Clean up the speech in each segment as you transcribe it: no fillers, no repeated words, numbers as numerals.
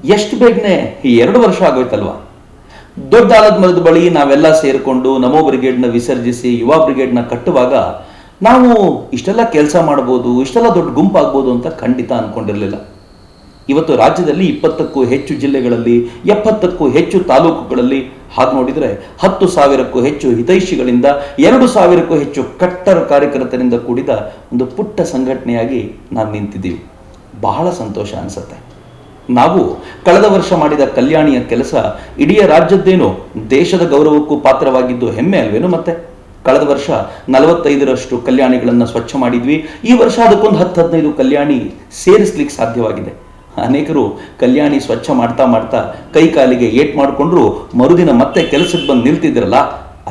ಎಷ್ಟು ಬೇಗನೆ 2 ವರ್ಷ ಆಗೋಯ್ತಲ್ವಾ. ದೊಡ್ಡ ಆಲದ ಮರದ ಬಳಿ ನಾವೆಲ್ಲ ಸೇರಿಕೊಂಡು ನಮೋ ಬ್ರಿಗೇಡ್ನ ವಿಸರ್ಜಿಸಿ ಯುವ ಬ್ರಿಗೇಡ್ನ ಕಟ್ಟುವಾಗ ನಾವು ಇಷ್ಟೆಲ್ಲ ಕೆಲಸ ಮಾಡ್ಬೋದು, ಇಷ್ಟೆಲ್ಲ ದೊಡ್ಡ ಗುಂಪಾಗ್ಬೋದು ಅಂತ ಖಂಡಿತ ಅನ್ಕೊಂಡಿರಲಿಲ್ಲ. ಇವತ್ತು ರಾಜ್ಯದಲ್ಲಿ 20ಕ್ಕೂ ಹೆಚ್ಚು ಜಿಲ್ಲೆಗಳಲ್ಲಿ 70ಕ್ಕೂ ಹೆಚ್ಚು ತಾಲೂಕುಗಳಲ್ಲಿ ಹಾಗೆ ನೋಡಿದರೆ 10,000ಕ್ಕೂ ಹೆಚ್ಚು ಹಿತೈಷಿಗಳಿಂದ 2,000ಕ್ಕೂ ಹೆಚ್ಚು ಕಟ್ಟರ ಕಾರ್ಯಕರ್ತರಿಂದ ಕೂಡಿದ ಒಂದು ಪುಟ್ಟ ಸಂಘಟನೆಯಾಗಿ ನಾವು ನಿಂತಿದ್ದೀವಿ. ಬಹಳ ಸಂತೋಷ ಅನಿಸುತ್ತೆ. ನಾವು ಕಳೆದ ವರ್ಷ ಮಾಡಿದ ಕಲ್ಯಾಣಿಯ ಕೆಲಸ ಇಡೀ ರಾಜ್ಯದ್ದೇನು ದೇಶದ ಗೌರವಕ್ಕೂ ಪಾತ್ರವಾಗಿದ್ದು ಹೆಮ್ಮೆ ಅಲ್ವೇನು. ಮತ್ತೆ ಕಳೆದ ವರ್ಷ 45ರಷ್ಟು ಕಲ್ಯಾಣಿಗಳನ್ನು ಸ್ವಚ್ಛ ಮಾಡಿದ್ವಿ. ಈ ವರ್ಷ ಅದಕ್ಕೊಂದು 10-15 ಕಲ್ಯಾಣಿ ಸೇರಿಸ್ಲಿಕ್ಕೆ ಸಾಧ್ಯವಾಗಿದೆ. ಅನೇಕರು ಕಲ್ಯಾಣಿ ಸ್ವಚ್ಛ ಮಾಡ್ತಾ ಮಾಡ್ತಾ ಕೈ ಕಾಲಿಗೆ ಏಟ್ ಮಾಡಿಕೊಂಡ್ರು ಮರುದಿನ ಮತ್ತೆ ಕೆಲಸಕ್ಕೆ ಬಂದು ನಿಲ್ತಿದ್ರಲ್ಲ,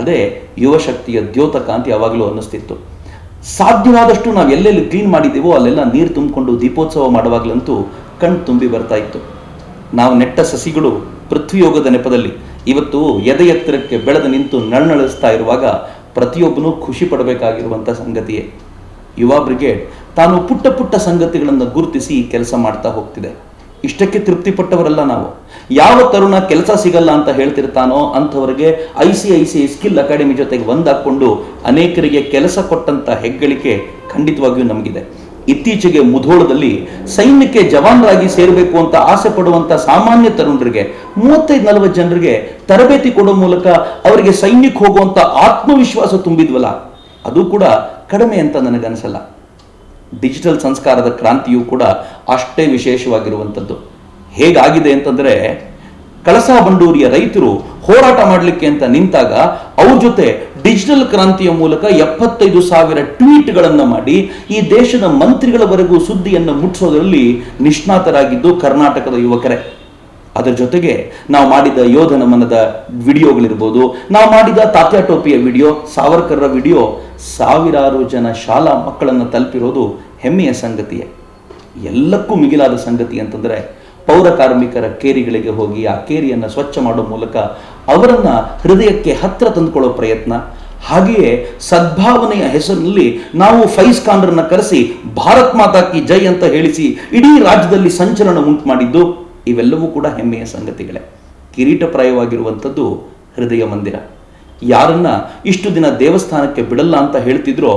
ಅದೇ ಯುವ ಶಕ್ತಿಯ ದ್ಯೋತಕ ಅಂತ ಯಾವಾಗಲೂ ಅನ್ನಿಸ್ತಿತ್ತು. ಸಾಧ್ಯವಾದಷ್ಟು ನಾವು ಎಲ್ಲೆಲ್ಲಿ ಕ್ಲೀನ್ ಮಾಡಿದ್ದೀವೋ ಅಲ್ಲೆಲ್ಲ ನೀರು ತುಂಬಿಕೊಂಡು ದೀಪೋತ್ಸವ ಮಾಡುವಾಗಲಂತೂ ಕಣ್ ತುಂಬಿ ಬರ್ತಾ ಇತ್ತು. ನಾವು ನೆಟ್ಟ ಸಸಿಗಳು ಪೃಥ್ವಿಯೋಗದ ನೆಪದಲ್ಲಿ ಇವತ್ತು ಎದೆ ಎತ್ತರಕ್ಕೆ ಬೆಳೆದು ನಿಂತು ನಳನಳಿಸ್ತಾ ಇರುವಾಗ ಪ್ರತಿಯೊಬ್ಬನೂ ಖುಷಿ ಪಡಬೇಕಾಗಿರುವಂಥ ಸಂಗತಿಯೇ. ಯುವ ಬ್ರಿಗೇಡ್ ತಾನು ಪುಟ್ಟ ಪುಟ್ಟ ಸಂಗತಿಗಳನ್ನು ಗುರುತಿಸಿ ಕೆಲಸ ಮಾಡ್ತಾ ಹೋಗ್ತಿದೆ. ಇಷ್ಟಕ್ಕೆ ತೃಪ್ತಿಪಟ್ಟವರಲ್ಲ ನಾವು. ಯಾವ ತರುಣ ಕೆಲಸ ಸಿಗಲ್ಲ ಅಂತ ಹೇಳ್ತಿರ್ತಾನೋ ಅಂಥವರಿಗೆ ICICI ಸ್ಕಿಲ್ ಅಕಾಡೆಮಿ ಜೊತೆಗೆ ಒಂದಾಕೊಂಡು ಅನೇಕರಿಗೆ ಕೆಲಸ ಕೊಟ್ಟಂತ ಹೆಗ್ಗಳಿಕೆ ಖಂಡಿತವಾಗಿಯೂ ನಮಗಿದೆ. ಇತ್ತೀಚೆಗೆ ಮುಧೋಳದಲ್ಲಿ ಸೈನ್ಯಕ್ಕೆ ಜವಾನರಾಗಿ ಸೇರಬೇಕು ಅಂತ ಆಸೆ ಪಡುವಂತ ಸಾಮಾನ್ಯ ತರುಣರಿಗೆ 35-40 ಜನರಿಗೆ ತರಬೇತಿ ಕೊಡೋ ಮೂಲಕ ಅವರಿಗೆ ಸೈನ್ಯಕ್ಕೆ ಹೋಗುವಂತ ಆತ್ಮವಿಶ್ವಾಸ ತುಂಬಿದ್ವಲ್ಲ, ಅದು ಕೂಡ ಕಡಿಮೆ ಅಂತ ನನಗನ್ಸಲ್ಲ. ಡಿಜಿಟಲ್ ಸಂಸ್ಕಾರದ ಕ್ರಾಂತಿಯೂ ಕೂಡ ಅಷ್ಟೇ ವಿಶೇಷವಾಗಿರುವಂಥದ್ದು. ಹೇಗಾಗಿದೆ ಅಂತಂದ್ರೆ, ಕಳಸಾ ಬಂಡೂರಿಯ ರೈತರು ಹೋರಾಟ ಮಾಡಲಿಕ್ಕೆ ಅಂತ ನಿಂತಾಗ ಅವ್ರ ಜೊತೆ ಡಿಜಿಟಲ್ ಕ್ರಾಂತಿಯ ಮೂಲಕ 75,000 ಟ್ವೀಟ್ಗಳನ್ನು ಮಾಡಿ ಈ ದೇಶದ ಮಂತ್ರಿಗಳವರೆಗೂ ಸುದ್ದಿಯನ್ನು ಮುಟ್ಟಿಸೋದ್ರಲ್ಲಿ ನಿಷ್ಣಾತರಾಗಿದ್ದು ಕರ್ನಾಟಕದ ಯುವಕರೇ. ಅದರ ಜೊತೆಗೆ ನಾವು ಮಾಡಿದ ಯೋಧ ನಮನದ ವಿಡಿಯೋಗಳಿರ್ಬೋದು, ನಾವು ಮಾಡಿದ ತಾತ್ಯಾ ಟೋಪಿಯ ವಿಡಿಯೋ, ಸಾವರ್ಕರ್ರ ವಿಡಿಯೋ ಸಾವಿರಾರು ಜನ ಶಾಲಾ ಮಕ್ಕಳನ್ನು ತಲುಪಿರೋದು ಹೆಮ್ಮೆಯ ಸಂಗತಿಯೇ. ಎಲ್ಲಕ್ಕೂ ಮಿಗಿಲಾದ ಸಂಗತಿ ಅಂತಂದರೆ ಪೌರ ಕಾರ್ಮಿಕರ ಕೇರಿಗಳಿಗೆ ಹೋಗಿ ಆ ಕೇರಿಯನ್ನು ಸ್ವಚ್ಛ ಮಾಡೋ ಮೂಲಕ ಅವರನ್ನ ಹೃದಯಕ್ಕೆ ಹತ್ತಿರ ತಂದುಕೊಳ್ಳೋ ಪ್ರಯತ್ನ, ಹಾಗೆಯೇ ಸದ್ಭಾವನೆಯ ಹೆಸರಿನಲ್ಲಿ ನಾವು ಫೈಸ್ ಖಾನ್ರನ್ನ ಕರೆಸಿ ಭಾರತ್ ಮಾತಾ ಕಿ ಜೈ ಅಂತ ಹೇಳಿಸಿ ಇಡೀ ರಾಜ್ಯದಲ್ಲಿ ಸಂಚಲನ ಉಂಟು ಮಾಡಿದ್ದು, ಇವೆಲ್ಲವೂ ಕೂಡ ಹೆಮ್ಮೆಯ ಸಂಗತಿಗಳೇ. ಕಿರೀಟಪ್ರಾಯವಾಗಿರುವಂಥದ್ದು ಹೃದಯ ಮಂದಿರ. ಯಾರನ್ನ ಇಷ್ಟು ದಿನ ದೇವಸ್ಥಾನಕ್ಕೆ ಬಿಡಲ್ಲ ಅಂತ ಹೇಳ್ತಿದ್ರೋ,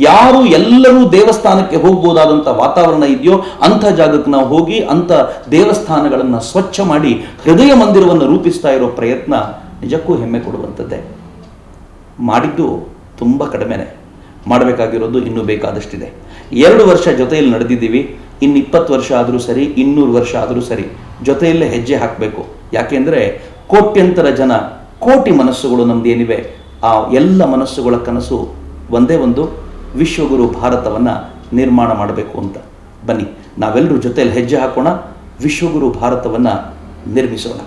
ಯಾರು ಎಲ್ಲರೂ ದೇವಸ್ಥಾನಕ್ಕೆ ಹೋಗ್ಬೋದಾದಂಥ ವಾತಾವರಣ ಇದೆಯೋ ಅಂಥ ಜಾಗಕ್ಕೆ ನಾವು ಹೋಗಿ ಅಂಥ ದೇವಸ್ಥಾನಗಳನ್ನು ಸ್ವಚ್ಛ ಮಾಡಿ ಹೃದಯ ಮಂದಿರವನ್ನು ರೂಪಿಸ್ತಾ ಇರೋ ಪ್ರಯತ್ನ ನಿಜಕ್ಕೂ ಹೆಮ್ಮೆ ಕೊಡುವಂಥದ್ದೇ. ಮಾಡಿದ್ದು ತುಂಬ ಕಡಿಮೆನೆ, ಮಾಡಬೇಕಾಗಿರೋದು ಇನ್ನೂ ಬೇಕಾದಷ್ಟಿದೆ. 2 ವರ್ಷ ಜೊತೆಯಲ್ಲಿ ನಡೆದಿದ್ದೀವಿ. ಇನ್ನು 20 ವರ್ಷ ಆದರೂ ಸರಿ, 200 ವರ್ಷ ಆದರೂ ಸರಿ, ಜೊತೆಯಲ್ಲೇ ಹೆಜ್ಜೆ ಹಾಕಬೇಕು. ಯಾಕೆಂದರೆ ಕೋಟ್ಯಂತರ ಜನ, ಕೋಟಿ ಮನಸ್ಸುಗಳು ನಮ್ದೇನಿವೆ, ಆ ಎಲ್ಲ ಮನಸ್ಸುಗಳ ಕನಸು ಒಂದೇ ಒಂದು, ವಿಶ್ವಗುರು ಭಾರತವನ್ನು ನಿರ್ಮಾಣ ಮಾಡಬೇಕು ಅಂತ. ಬನ್ನಿ ನಾವೆಲ್ಲರೂ ಜೊತೆಯಲ್ಲಿ ಹೆಜ್ಜೆ ಹಾಕೋಣ, ವಿಶ್ವಗುರು ಭಾರತವನ್ನು ನಿರ್ಮಿಸೋಣ.